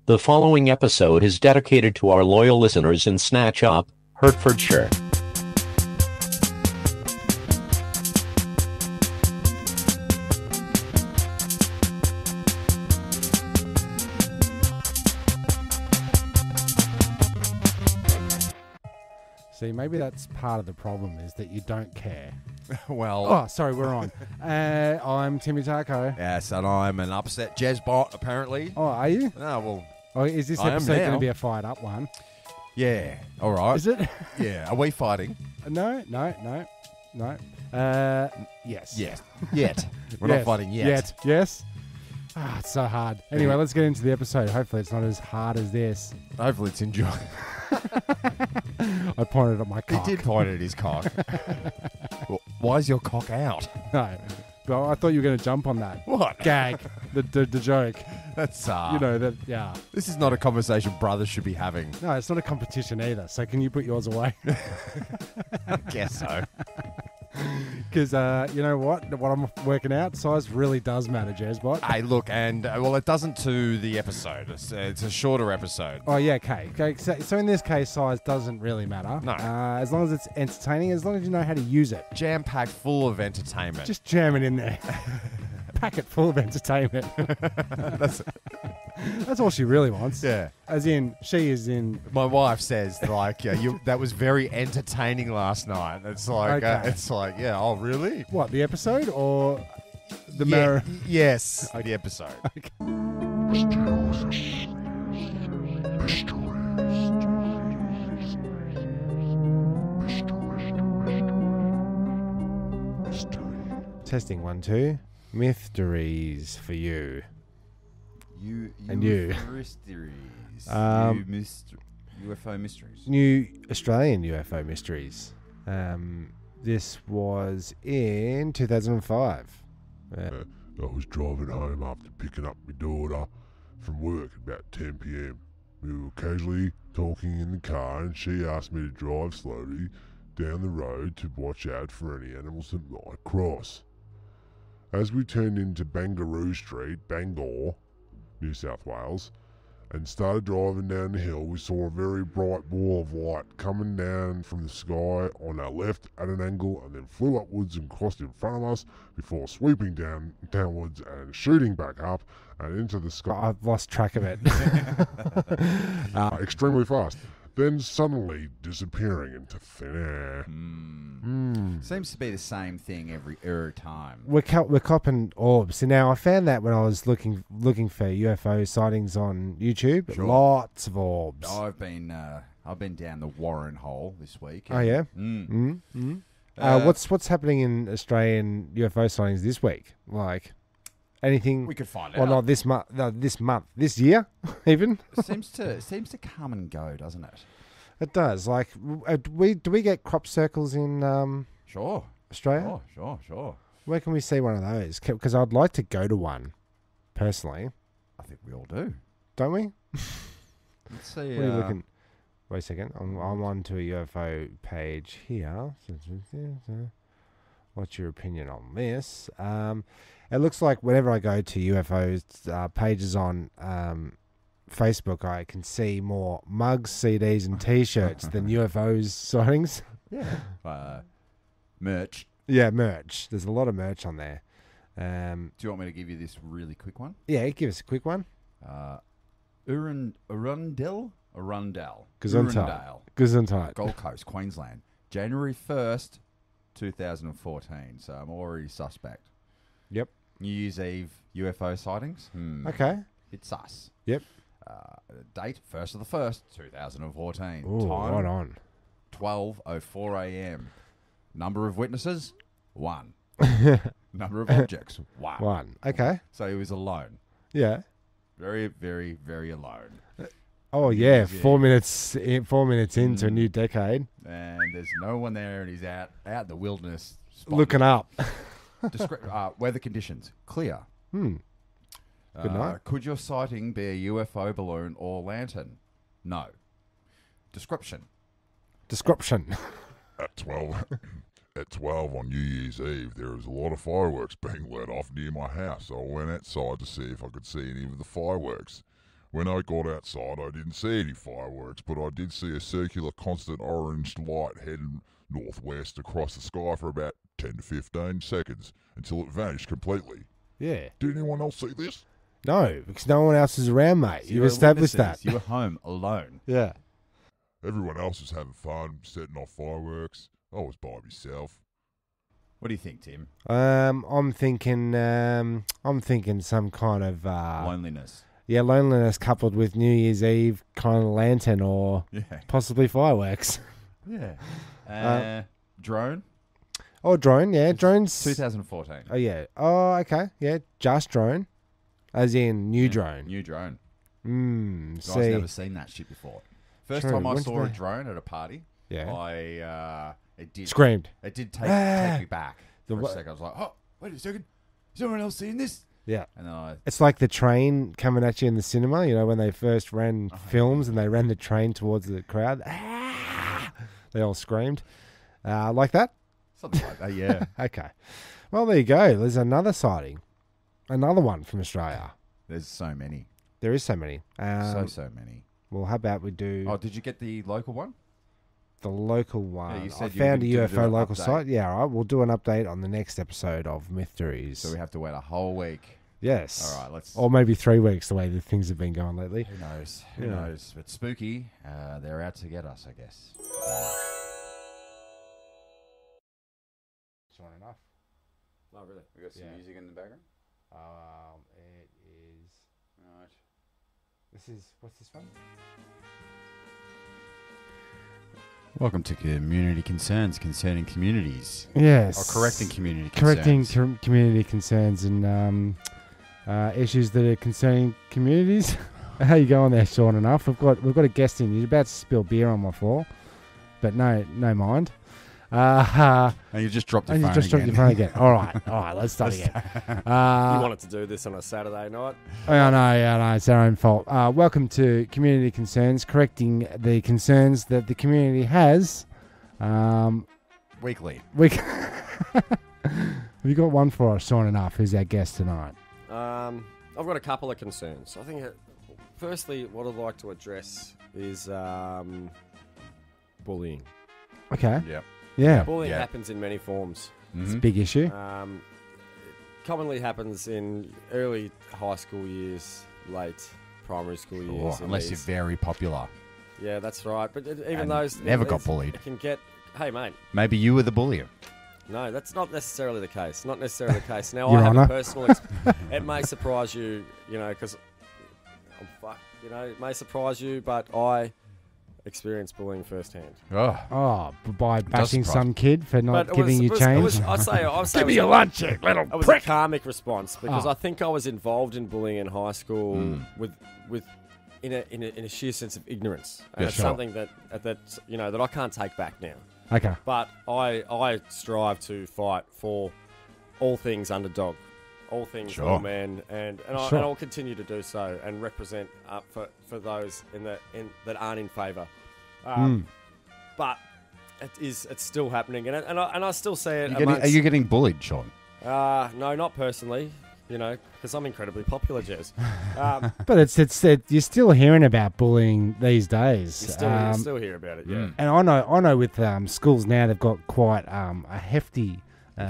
The following episode is dedicated to our loyal listeners in Snatch Up, Hertfordshire. See, maybe that's part of the problem is that you don't care. Well, Oh, sorry, we're on. I'm Timmy Taco. yes, and I'm an upset Jezbot, apparently. Oh, are you? Oh, well, Oh, is this I am episode going now. to be a fired up one? yeah, all right. Is it? Yeah, are we fighting? No. Yes. Yes. Yet. We're Yes. not fighting yet. Yes. Ah, it's so hard. Anyway, let's get into the episode. Hopefully it's not as hard as this. Hopefully it's enjoyable. I pointed at my He cock. did point at his cock. Well, why is your cock out? No. But I thought you were going to jump on that. What? Gag. the joke. That's, You know, that, yeah. This is not a conversation brothers should be having. No, it's not a competition either. So can you put yours away? I guess so. Because you know what I'm working out, size really does matter, Jezbot. Hey, look, and, well, it doesn't to the episode. It's a shorter episode. Oh yeah, okay. So in this case, size doesn't really matter. No. As long as it's entertaining, as long as you know how to use it. Jam-packed full of entertainment. Just jam it in there. Packet full of entertainment. That's all she really wants. Yeah. As in, she is in. My wife says, like, that was very entertaining last night. It's like, Okay. yeah, oh, really? What, the episode or the mirror? Yes, the episode. Testing 1, 2. Myth-teries for you. And you. Myth-teries. UFO mysteries. New Australian UFO mysteries. This was in 2005. I was driving home after picking up my daughter from work at about 10 p.m. We were casually talking in the car and she asked me to drive slowly down the road to watch out for any animals that might cross. As we turned into Barangaroo Street, Bangor, New South Wales, and started driving down the hill, we saw a very bright ball of light coming down from the sky on our left at an angle and then flew upwards and crossed in front of us before sweeping downwards and shooting back up and into the sky I've lost track of it. extremely fast. Then suddenly disappearing into thin air. Seems to be the same thing every time. We're copping orbs. So now I found that when I was looking for UFO sightings on YouTube, Sure. lots of orbs. I've been down the Warren hole this week. Oh yeah. What's happening in Australian UFO sightings this week? Like anything? We could find Well, out. not this month. No, this month. This year, even. It seems to come and go, doesn't it? It does. Like, do we get crop circles in Sure. Australia? Sure. Where can we see one of those? Because I'd like to go to one, personally. I think we all do. Don't we? Let's see. What are you looking? Wait a second. I'm on to a UFO page here. What's your opinion on this? It looks like whenever I go to UFOs pages on Facebook, I can see more mugs, CDs, and T-shirts than UFOs sightings. Yeah. Merch. Yeah, merch. There's a lot of merch on there. Do you want me to give you this really quick one? Yeah, give us a quick one. Arundel? Gesundheit. Gesundheit. Gold Coast, Queensland. January 1st, 2014. So I'm already suspect. Yep. New Year's Eve UFO sightings. Okay. It's us. Yep. Date, 1st of the 1st, 2014. Ooh, Time, right on. 12:04 a.m. Number of witnesses, 1. Number of objects, 1. One. Okay. So he was alone. Yeah. Very, very, very alone. Oh yeah, Yeah. 4 minutes. 4 minutes into a new decade. And there's no one there, and he's out in the wilderness. spotting. Looking up. Weather conditions, clear. Good night. Could your sighting be a UFO balloon or lantern? No. Description. At 12 on New Year's Eve, there was a lot of fireworks being let off near my house, so I went outside to see if I could see any of the fireworks. When I got outside, I didn't see any fireworks, but I did see a circular constant orange light heading northwest across the sky for about 10 to 15 seconds until it vanished completely. Yeah. Did anyone else see this? No, because no one else is around, mate. So You've established witnesses. that. You were home alone. Yeah. Everyone else was having fun, setting off fireworks. I was by myself. What do you think, Tim? I'm thinking some kind of Loneliness. yeah, loneliness coupled with New Year's Eve kind of lantern or Yeah. possibly fireworks. Yeah. Drone? Or drone, yeah, drones. 2014. Oh yeah. Oh, okay. Yeah, just drone, as in new drone. New drone. Guys Guys never seen that shit before. First True. time I When saw a did they- drone at a party, Yeah. it did Screamed. It did take me back The for a wha- second. I was like, oh, wait a second. Is anyone else seeing this? Yeah. And then It's like the train coming at you in the cinema, you know, when they first ran films and they ran the train towards the crowd. Ah! They all screamed. Like that? something like that, yeah. Okay. Well, there you go. There's another sighting. Another one from Australia. There's so many. There is so many. So many. Well, how about we do Oh, did you get the local one? the local one? you said I you found a were gonna do UFO an local update. site. Yeah, all right. We'll do an update on the next episode of Myth-teries. So we have to wait a whole week. Yes. All right, let's... Or maybe 3 weeks, the way the things have been going lately. Who knows? Who Yeah. knows? But spooky, they're out to get us, I guess. Sure enough. Oh, really? We got some Yeah. music in the background? It is... Right. What's this one? Welcome to Community Concerns Concerning Communities. Yes. Or correcting community concerns. Correcting community concerns and issues that are concerning communities. How you going there, Sean? Enough. We've got a guest in. You're about to spill beer on my floor, but no mind. And you just dropped your And you phone just dropped again. your phone again. All right. Let's start again. You wanted to do this on a Saturday night? I know, it's our own fault. Welcome to Community Concerns, correcting the concerns that the community has. Weekly. Have you got one for us, Sean Enough, who's our guest tonight? I've got a couple of concerns. I think, firstly, what I'd like to address is bullying. Okay. Yep. Yeah. Bullying Yeah. happens in many forms. It's a big issue. Commonly happens in early high school years, late primary school years. Unless you're very popular. Yeah, that's right. But even And those... never got these bullied. Can get... Hey, mate. Maybe you were the bullier. No, that's not necessarily the case. Not necessarily the case. Now, Your I have Honour. a personal... it may surprise you, because I'm fucked. It may surprise you, but I experienced bullying firsthand. Oh, by bashing surprise. some kid for not But giving you change? I'd say Give me your lunch, you little It was prick. a karmic response because Oh. I think I was involved in bullying in high school with in a sheer sense of ignorance, and Yeah, it's sure. something that I can't take back now. Okay. But I strive to fight for all things underdog, all things Sure. all men, and Sure. I'll continue to do so and represent for those that aren't in favour. But it's still happening, and I still see it. Are you getting bullied, Sean? No, not personally. Because I'm incredibly popular, Jez. But it's you're still hearing about bullying these days. You still hear about it, yeah. And I know with schools now they've got quite a hefty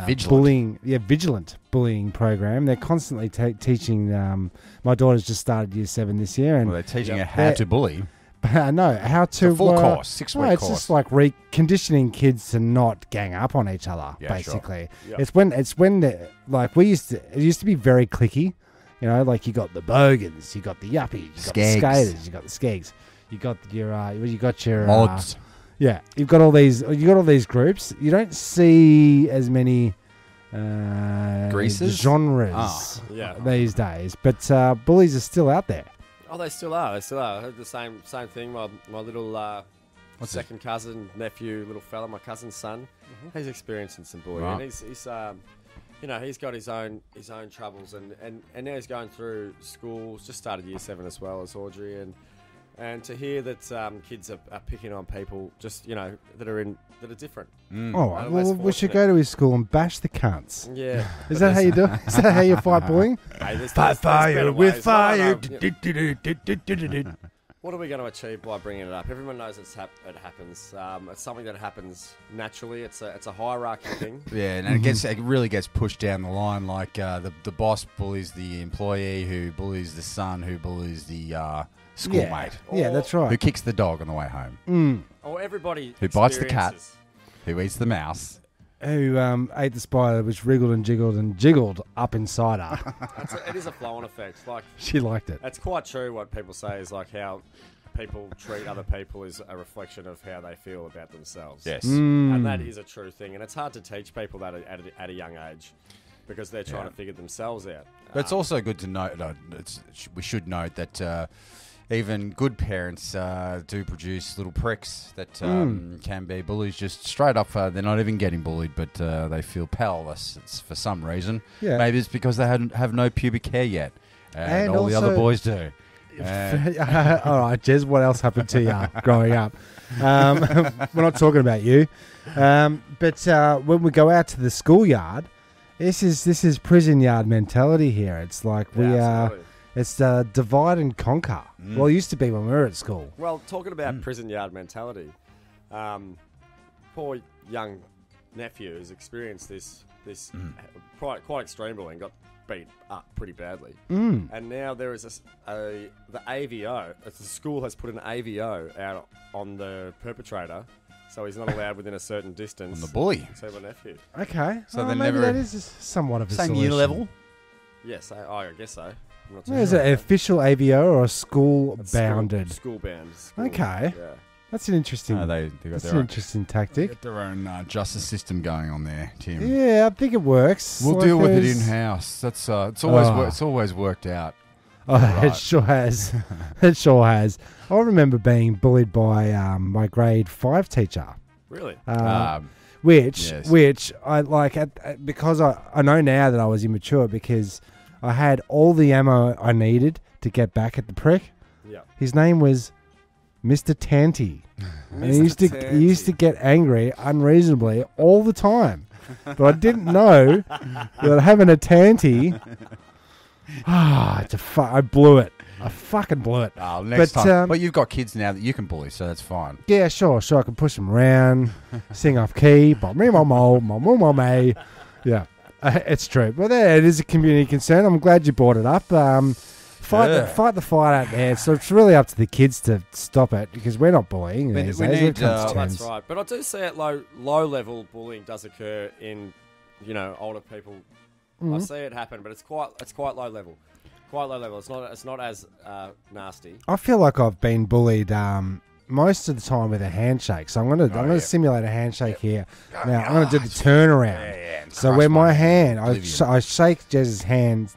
vigilant bullying program. They're constantly teaching. My daughter's just started year 7 this year, and Well, they're teaching you how to bully. no, how to a full course, 6-week no, it's course. just like reconditioning kids to not gang up on each other. Yeah, basically, sure. it's when it used to be very cliquey. Like you got the bogans, you got the yuppies, you got the Skegs. skaters, you got the skegs, you got your Mods. yeah, you've got all these groups. You don't see as many Greasers? genres Yeah. these days, but bullies are still out there. Oh, they still are. I heard the same thing. My little second cousin, nephew, little fella, my cousin's son, he's experiencing some bullying. Right. And he's got his own troubles, and now he's going through school. Just started year 7 as well as Audrey, And to hear that kids are picking on people just, that are different. Oh, well, we should go to his school and bash the cunts. Yeah. Is that how you do it? Is that how you fight bullying? Hey, there's fire better with ways. fire. What are we going to achieve by bringing it up? Everyone knows it happens. It's something that happens naturally. It's a hierarchy thing. Yeah, and it really gets pushed down the line. Like the boss bullies the employee, who bullies the son, who bullies the schoolmate. Yeah, that's right. Who kicks the dog on the way home. Or everybody Who bites the cat. experiences- Who eats the mouse. Who ate the spider, which wriggled and jiggled up inside her. It is a flow-on effect. Like, She liked it. it's quite true what people say is like how people treat other people is a reflection of how they feel about themselves. Yes. And that is a true thing. And it's hard to teach people that at a young age because they're trying to figure themselves out. But it's also good to note, we should note that even good parents do produce little pricks that can be bullies just straight up. They're not even getting bullied, but they feel powerless. It's for some reason. Yeah. Maybe it's because they have no pubic hair yet. And all the also- other boys do. All right, Jez, what else happened to you growing up? We're not talking about you. But when we go out to the schoolyard, this is prison yard mentality here. It's like Absolutely. it's divide and conquer. Well, it used to be when we were at school. Well, talking about prison yard mentality, poor young nephew has experienced this quite extreme bullying, got beat up pretty badly. And now there is the AVO. The school has put an AVO out on the perpetrator, so he's not allowed within a certain distance. On the bully. So my nephew. Okay, So they're maybe never- that is somewhat of a Same solution. year level? Yes, I guess so. I'm not too Is sure. it an official AVO or a school It's bounded? School bound. Okay. Yeah. That's an interesting. They got That's their an own, interesting they tactic. got their own justice system going on there, Tim. Yeah, I think it works. We'll Like deal with it there's- in-house. That's it's always worked out. Oh, it Right. sure has. It sure has. I remember being bullied by my grade 5 teacher. Really? Which Yes. I like because I know now that I was immature because I had all the ammo I needed to get back at the prick. Yeah. His name was Mr. Tanty. And he used to get angry unreasonably all the time. But I didn't know that having a Tanty, I blew it. I fucking blew it. Oh, next But, time. But you've got kids now that you can bully, so that's fine. Yeah, sure. I can push them around, sing off key, yeah, it's true. Well, there it is a community concern. I'm glad you brought it up. Fight the fight out there. So it's really up to the kids to stop it because we're not bullying. We these need, days. When it comes to That's terms. right. But I do see it low level bullying does occur in, older people. I see it happen, but it's quite low level. Quite low level. It's not as nasty. I feel like I've been bullied most of the time with a handshake. So I'm gonna simulate a handshake here. Now I'm gonna do the turnaround. So where my hand, I shake Jez's hand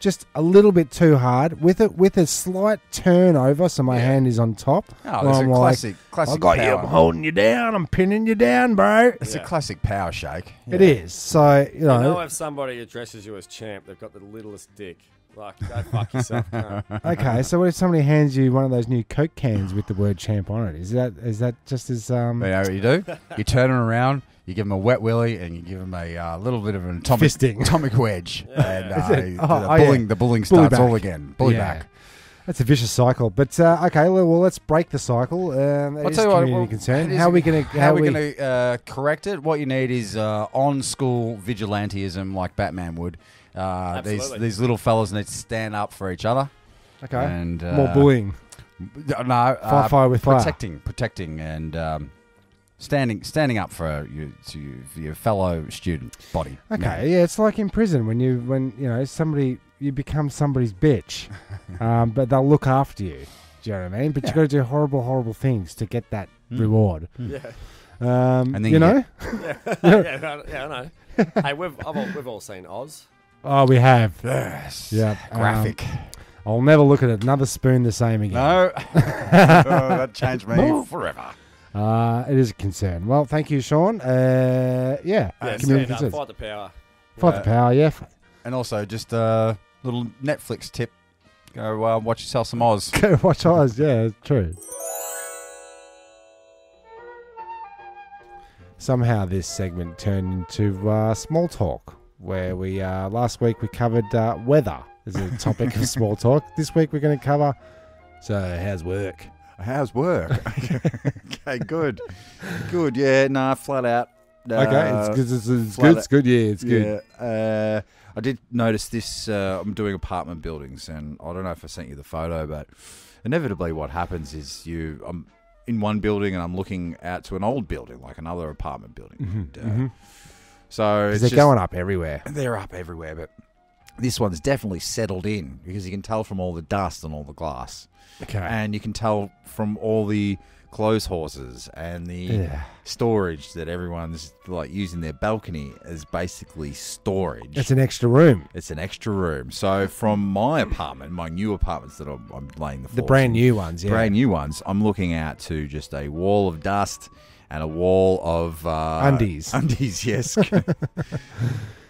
just a little bit too hard with a slight turn over, so my hand is on top. Oh, Where that's I'm a like, classic I got you. power. I'm holding you down. I'm pinning you down, bro. It's a classic power shake. It is. So You know if somebody addresses you as champ, they've got the littlest dick. Like, go fuck yourself. cunt. Okay, so what if somebody hands you one of those new Coke cans with the word champ on it? Is that just as You know what you do? You turn them around, you give them a wet willy, and you give them a little bit of an atomic wedge. And the bullying starts back. all again. Bully Yeah. back. That's a vicious cycle. But okay, well, let's break the cycle. I'll It's tell you what, community concern. it is- How are we going to correct it? What you need is on-school vigilantism like Batman would. Absolutely. These little fellas need to stand up for each other. Okay, And more bullying. No, Fire with fire. protecting, and standing up for your fellow student body. Okay, yeah, it's like in prison when you become somebody's bitch, but they'll look after you. Do you know what I mean? But you got to do horrible things to get that reward. Yeah. And then Yeah, I know. Hey, we've all seen Oz. Oh, we have. Yes. Yeah. Graphic. I'll never look at another spoon the same again. No. That changed me forever. It is a concern. Well, thank you, Sean. Yeah, community stand up, concerns. fight the power. Fight the power, yeah. And also, just a little Netflix tip. Go watch yourself some Oz. Go watch Oz. Yeah, true. Somehow this segment turned into small talk, where we last week we covered weather as a topic of small talk. This week we're going to cover, so how's work? How's work? Okay, good. Good, yeah, nah, flat out. Okay, it's good. Yeah, it's good. Yeah, I did notice this. I'm doing apartment buildings, and I don't know if I sent you the photo, but inevitably what happens is I'm in one building and I'm looking out to an old building, like another apartment building. So they're going up everywhere. They're up everywhere, but this one's definitely settled in because you can tell from all the dust and all the glass. Okay. And you can tell from all the clothes horses and the storage that everyone's like using their balcony as basically storage. It's an extra room. It's an extra room. So from my apartment, my new apartments that I'm laying the floors, the brand new ones, yeah. Brand new ones, I'm looking out to just a wall of dust and a wall of undies. Undies, yes.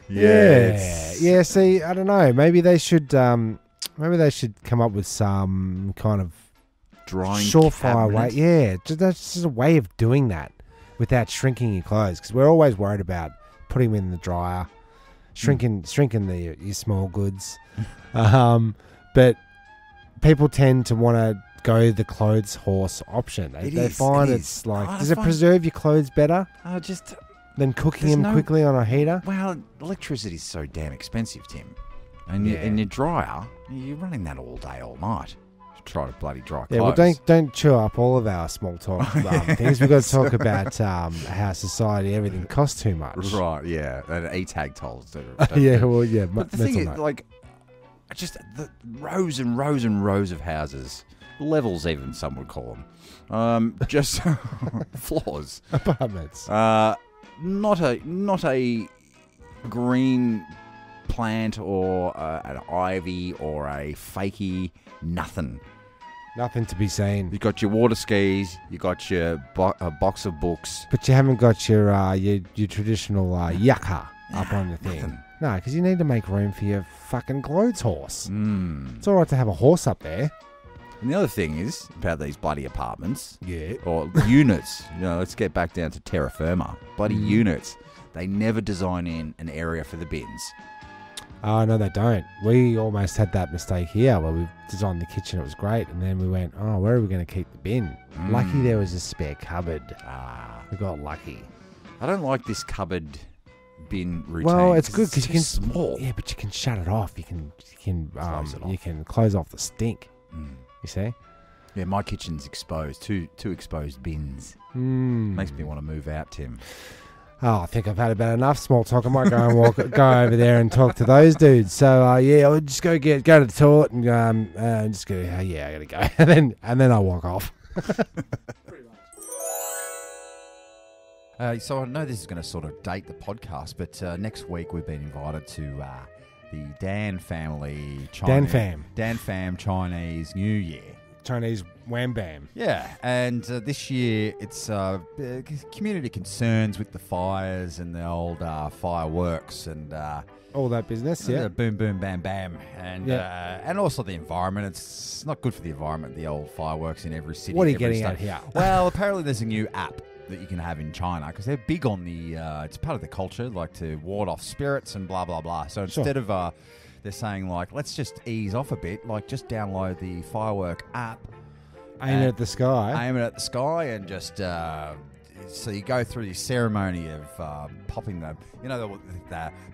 Yeah. See, I don't know. Maybe they should come up with some kind of drying surefire way. cabinet. Yeah, that's just a way of doing that without shrinking your clothes. Because we're always worried about putting them in the dryer, shrinking your small goods. But people tend to want to go the clothes horse option. They find it's like, does it preserve your clothes better than cooking them quickly on a heater? Well, electricity is so damn expensive, Tim. And your dryer, you're running that all day, all night. Try to bloody dry clothes. Yeah, well, don't chew up all of our small talk things. We've got to talk about how society, everything costs too much. Right, yeah. And E-tag tolls. But the thing is, like, just the rows and rows and rows of houses, levels even some would call them, just floors. Apartments. Not a green plant or an ivy or a fakey, nothing. Nothing to be seen. You got your water skis. You got your box of books. But you haven't got your traditional yucca up on the thing. Nothing. No, because you need to make room for your fucking clothes horse. It's all right to have a horse up there. And the other thing is about these bloody apartments. Yeah. Or units. Let's get back down to terra firma. Bloody units. They never design in an area for the bins. Oh, no, they don't. We almost had that mistake here where we designed the kitchen. It was great. And then we went, where are we going to keep the bin? Lucky there was a spare cupboard. We got lucky. I don't like this cupboard bin routine. Well, it's good because you can small. Yeah, but you can shut it off. You can Close it off. You can close off the stink. You see? Yeah, my kitchen's exposed. Two exposed bins. Makes me want to move out, Tim. Oh, I think I've had about enough small talk. I might go and go over there and talk to those dudes. So I'll just go to the toilet and just go. I gotta go, and then I'll walk off. So I know this is going to sort of date the podcast, but next week we've been invited to the Dan family Dan Fam Chinese New Year. Chinese wham bam. Yeah, and this year it's community concerns with the fires and the old fireworks and all that business. Yeah, boom boom bam bam, and also the environment. It's not good for the environment. The old fireworks in every city. What are you every getting state. at here? Well, apparently there's a new app that you can have in China because they're big on the. It's part of the culture, like to ward off spirits and blah blah blah. So instead of they're saying like, let's just ease off a bit, like just download the firework app. Aim it at the sky. Aim it at the sky and just so you go through the ceremony of popping the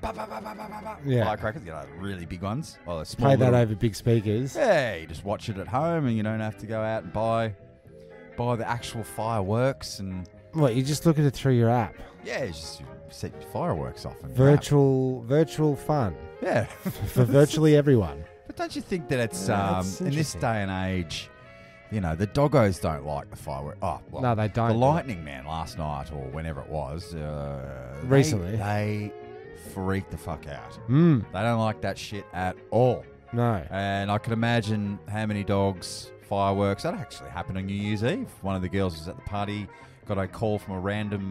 firecrackers, really big ones. Well, the small Play that over big speakers. Yeah, you just watch it at home and you don't have to go out and buy the actual fireworks and. What, you just look at it through your app? Yeah, you just set your fireworks off. And virtual fun. Yeah, for virtually everyone. But don't you think that it's in this day and age? The doggos don't like the fireworks. Oh, well, no, they don't. The Lightning Man last night or whenever it was, recently, they freaked the fuck out. They don't like that shit at all. No. And I can imagine how many dogs, fireworks. That actually happened on New Year's Eve. One of the girls was at the party, got a call from a random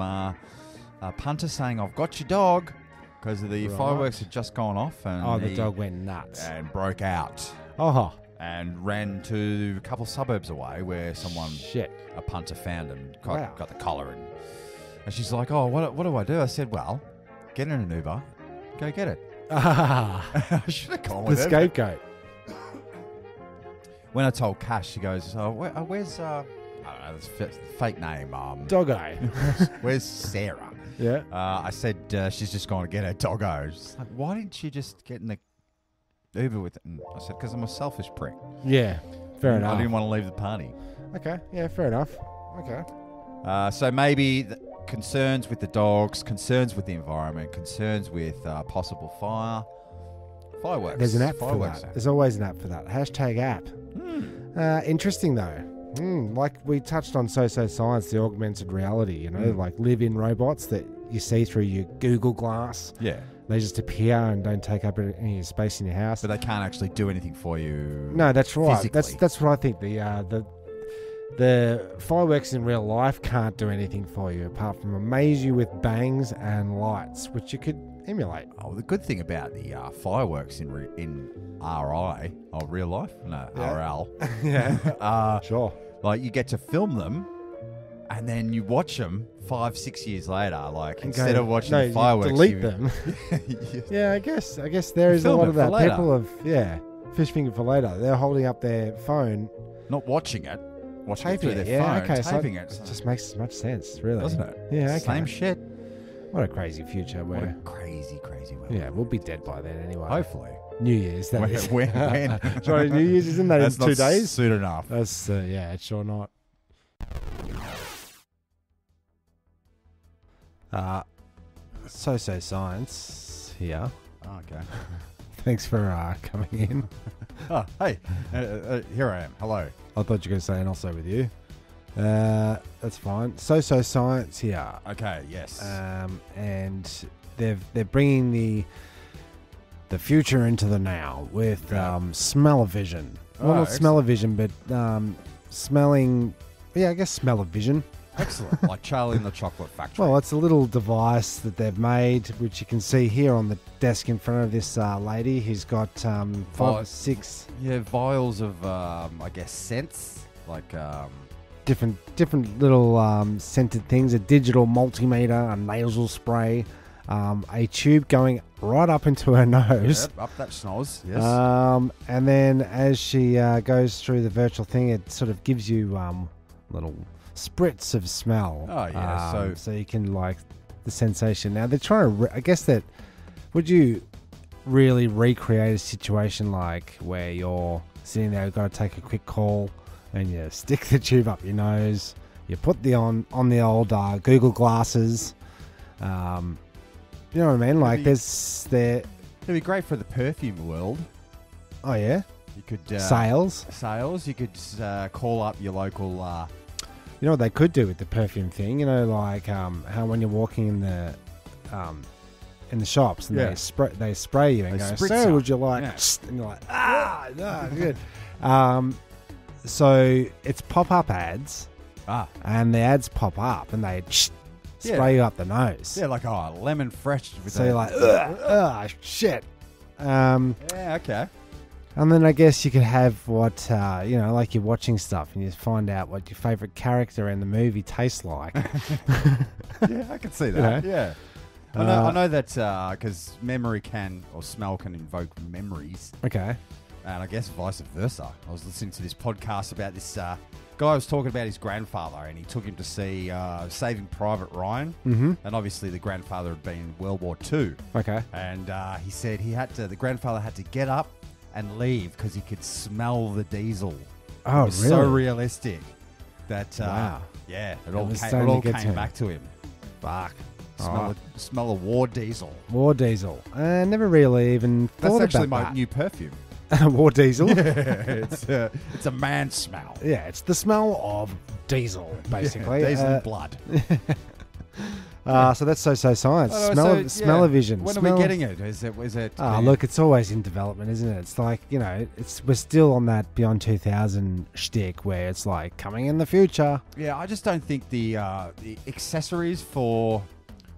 punter saying, "I've got your dog," because the fireworks had just gone off. And the dog went nuts and broke out. Oh. and ran to a couple suburbs away where someone, Shit. a punter, found him, Wow. got the collar, and she's like, "Oh, what do I do?" I said, "Well, get in an Uber, go get it." I should have gone The with it. scapegoat. When I told Cash, she goes, where's, I don't know, this fake name. Doggo. Where's Sarah? Yeah. I said, she's just going to get her doggo. She's like, why didn't she just get in the Uber with it? And I said, because I'm a selfish prick. Yeah. Fair enough. I didn't want to leave the party. Okay. Yeah, fair enough. Okay. So maybe concerns with the dogs, concerns with the environment, concerns with possible fireworks. There's an app for Fireworks that. app. There's always an app for that. Hashtag app. Interesting, though. Like we touched on science, the augmented reality, you know, like live-in robots that you see through your Google Glass. Yeah. They just appear and don't take up any space in your house. But they can't actually do anything for you. No, that's right. Physically. That's what I think. The fireworks in real life can't do anything for you apart from amaze you with bangs and lights, which you could emulate. Oh, the good thing about the fireworks in RI, real life? No, Yeah. RL. Yeah. Sure. Like, you get to film them, and then you watch them 5-6 years later. Like, And instead go, of watching no, the fireworks, you delete you them. you- Yeah, I guess there is a film lot it of for that. later. People have, fish finger for later. They're holding up their phone, not watching it, watching it taping through it. their Yeah, phone, okay. taping So it. it just makes as much sense, really. Doesn't it? Yeah, okay. Same shit. What a crazy future. What a Where, crazy, crazy world. yeah, we'll be dead by then anyway. Hopefully. New Year's, that is. When? Sorry, New Year's, isn't that That's in 2 not days? soon enough. That's, yeah, it's sure not. Science here. Oh, okay. Thanks for coming in. Oh, hey, here I am. Hello. I thought you were going to say, and also with you. That's fine. Science here. Okay, yes. And they're bringing the future into the now with smell-o-vision. Well, Oh, not smell-o-vision, but smelling. Yeah, I guess smell-o-vision. Excellent. Like Charlie in the Chocolate Factory. Well, it's a little device that they've made, which you can see here on the desk in front of this lady who's got 5 or 6 yeah, vials of, I guess, scents. Like, different little scented things, a digital multimeter, a nasal spray, a tube going right up into her nose. yep, up that schnoz. Yes. And then as she goes through the virtual thing, it sort of gives you little spritz of smell. Oh, yeah, so you can like the sensation. Now they're trying to. I guess that would you really recreate a situation like where you're sitting there, you've got to take a quick call, and you stick the tube up your nose, you put the on the old Google glasses. You know what I mean? Like there's there. It'd be great for the perfume world. Oh yeah. You could Sales. You could call up your local. You know what they could do with the perfume thing? You know, like how when you're walking in the shops and Yeah. they spray you and They go, spritz so you. would you like? Yeah. And you're like, no, good. So it's pop-up ads, and the ads pop up and they spray you up the nose. Yeah, like lemon fresh. With So you're like, shit. yeah, okay. And then I guess you could have what, like you're watching stuff and you find out what your favourite character in the movie tastes like. Yeah, I can see that. You know? Yeah. I know that because memory smell can invoke memories. Okay. And I guess vice versa. I was listening to this podcast about this guy was talking about his grandfather, and he took him to see Saving Private Ryan. Mm-hmm. And obviously the grandfather had been in World War II. Okay. And he said the grandfather had to get up and leave because he could smell the diesel. Oh, It was really? so realistic that, Wow. yeah, it was all starting to get to came him. back to him. Fuck. Smell of war diesel. War diesel. Never really even That's thought actually about my new perfume. that. War diesel? It's a man smell. Yeah, it's the smell of diesel, basically. Diesel and blood. So that's so science. Oh, Smell-o-vision. When are we getting it? Is it? Look, it's always in development, isn't it? It's like, we're still on that Beyond 2000 shtick where it's like coming in the future. Yeah, I just don't think the accessories for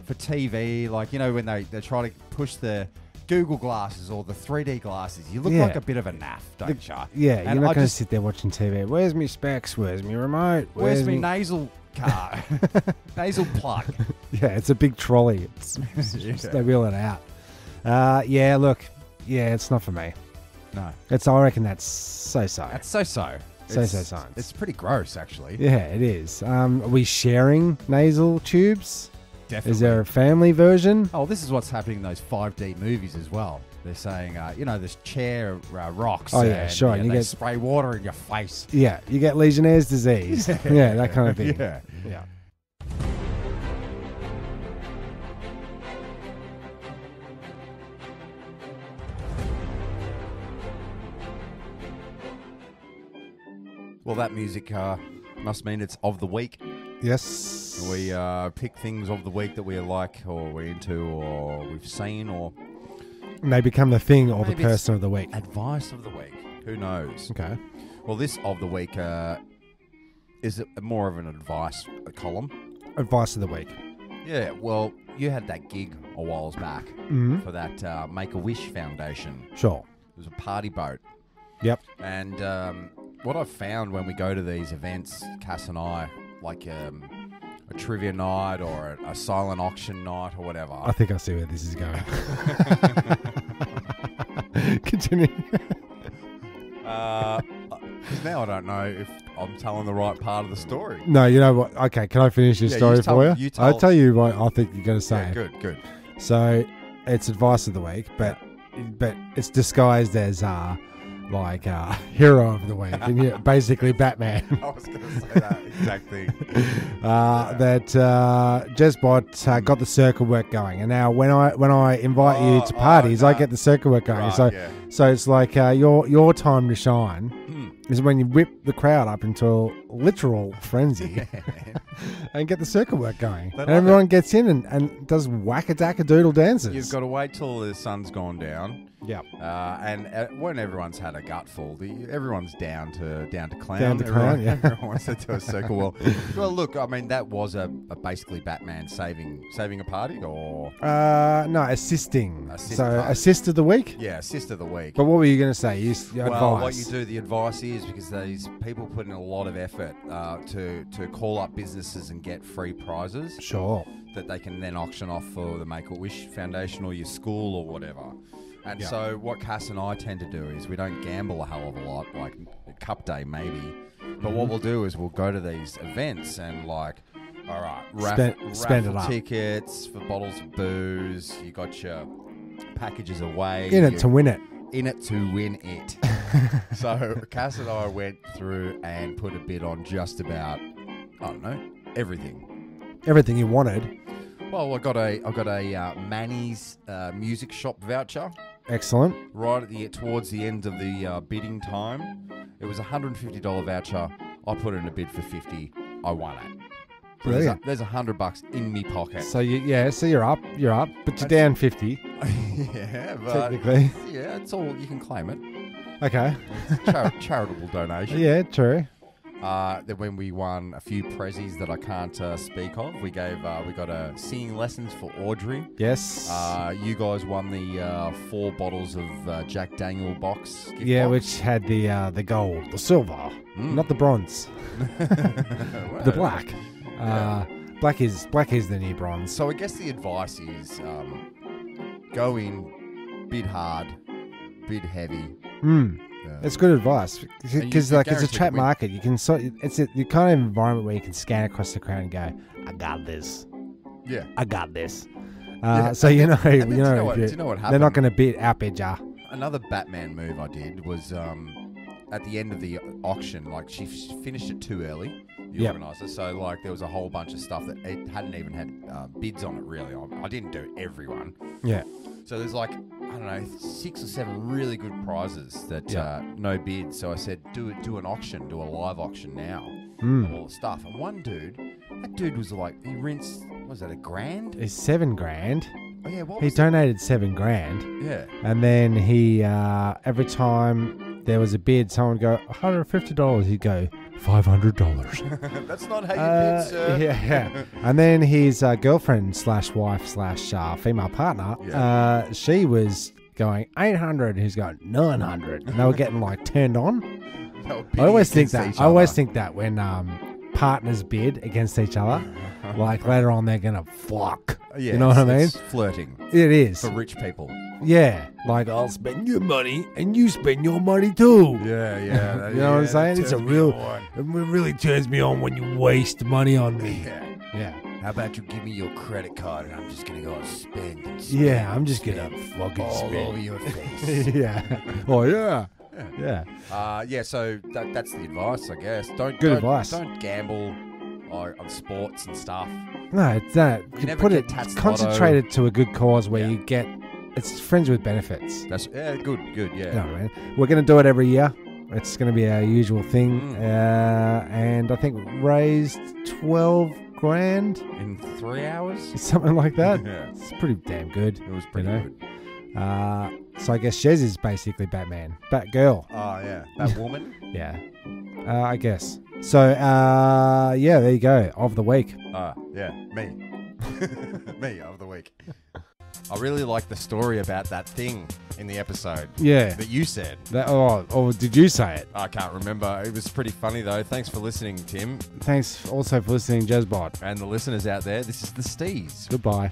TV, like when they try to push the Google glasses or the 3D glasses, you look Yeah. like a bit of a naff, don't you? Yeah, And you're not I going to just- sit there watching TV. Where's me specs? Where's me remote? Where's my nasal car? Nasal plug. Yeah, it's a big trolley. They wheel it out. Look. Yeah, it's not for me. No. I reckon that's so-so. That's so-so. So-so science. It's pretty gross, actually. Yeah, it is. Are we sharing nasal tubes? Definitely. Is there a family version? Oh, this is what's happening in those 5D movies as well. They're saying, this chair rocks. Oh, yeah, and, sure. Yeah, And you they get- spray water in your face. Yeah, you get Legionnaire's disease. Yeah, that kind of thing. Yeah. Yeah. Well, that music must mean it's of the week. Yes. We pick things of the week that we like or we're into or we've seen or And they become the thing or the Maybe it's- person of the week. advice of the week. Who knows? Okay. Well, this of the week is more of an advice column. Advice of the week. Yeah, well, you had that gig a while back Mm-hmm. for that Make-A-Wish Foundation. Sure. It was a party boat. Yep. And what I've found when we go to these events, Cass and I, like a trivia night or a silent auction night or whatever. I think I see where this is going. Continue. Because now I don't know if I'm telling the right part of the story. No, you know what? Okay, can I finish your Yeah, story you tell- for you? you tell- I'll tell you what I think you're going to say. Yeah, good. So it's advice of the week, but it's disguised as hero of the week, and yeah, basically Batman. I was going to say that exact thing. That Jezbot got the circle work going, and now when I invite you to parties, I get the circle work going. Right, So it's like your time to shine Hmm. is when you whip the crowd up into a literal frenzy Yeah, man. and get the circle work going, They and like everyone gets in and does whack-a-dack-a-doodle dances. You've got to wait till the sun's gone down. Yep. And when everyone's had a gutful, everyone's down to clown. Down to clown, yeah. Everyone wants to do a circle. Well, look, I mean, that was a basically Batman saving a party, or No, assisting. Assist So party. assist of the week. yeah, assist of the week. But what were you going to say? You Well, advice. what you do, the advice is because these people put in a lot of effort to call up businesses and get free prizes Sure. that they can then auction off for the Make-A-Wish Foundation or your school or whatever. And Yeah. so what Cass and I tend to do is we don't gamble a hell of a lot, like Cup Day maybe. But what we'll do is we'll go to these events and like, all right, Spend it raffle up. tickets for bottles of booze. You got your packages away. In it to win it. In it to win it. So Cass and I went through and put a bid on just about, I don't know, everything. Everything you wanted. Well, I got a Manny's music shop voucher Excellent. right at towards the end of the bidding time. It was a $150 voucher. I put in a bid for $50. I won it. So Brilliant. there's $100 in me pocket. So you're up, but you're down 50 Yeah, but technically. yeah, it's all you can claim it. Okay. It's charitable donation. Yeah, true. Then when we won a few prezzies that I can't speak of, we got singing lessons for Audrey. Yes. You guys won the 4 bottles of Jack Daniel box. Gift Yeah, box. which had the gold, the silver, not the bronze, the black. Black is the new bronze. So I guess the advice is go in, bid hard, bid heavy. It's good advice you because it's a guaranteed trap to win. market. You can it's the kind of environment where you can scan across the crowd and go, "I got this, Yeah. I got this." Yeah. So you know, then you do you know, know what- if do you know what they're not happened? going to outbid ya. Another Batman move I did was at the end of the auction, like she finished it too early, the Yep. organizer. So like there was a whole bunch of stuff that it hadn't even had bids on it really. I didn't do everyone. Yeah. So there's like, I don't know, 6 or 7 really good prizes that Yeah. no bids. So I said, do an auction, do a live auction now Hmm. of all the stuff. And one dude, that dude was like, he rinsed, what was that, $1,000? It's $7,000. Oh yeah, what He was it? donated $7,000, Yeah. and then he every time there was a bid, someone would go $150. He'd go $500. That's not how you bid, sir. Yeah. And then his girlfriend / wife / female partner, she was going 800. He's going 900. And they were getting like turned on. I always think that when partners bid against each other, like later on they're gonna fuck. Yeah, you know what I mean? It's flirting. It is For rich people. Yeah, like I'll spend your money and you spend your money too. Yeah. You know what I'm saying? It really turns me on when you waste money on me. Yeah. How about you give me your credit card and I'm just gonna go and spend and Yeah, I'm just gonna fucking all spend over your face. Yeah. Oh yeah. Yeah. So that's the advice, I guess. Don't gamble on sports and stuff. No, it's that. You never Put get it Tats concentrated to a good cause where Yeah. you get. It's friends with benefits. That's good. Yeah. You know what I mean? We're going to do it every year. It's going to be our usual thing. And I think we raised 12 grand in 3 hours, something like that. Yeah. It's pretty damn good. It was pretty good. So I guess Jez is basically Batman, Batgirl. Oh yeah, that woman. Yeah, I guess. So yeah, there you go. Of the week. Yeah, me. Me of the week. I really like the story about that thing in the episode. Yeah. That you said. Or did you say it? I can't remember. It was pretty funny though. Thanks for listening, Tim. Thanks also for listening, Jezbot. And the listeners out there, this is the Steez. Goodbye.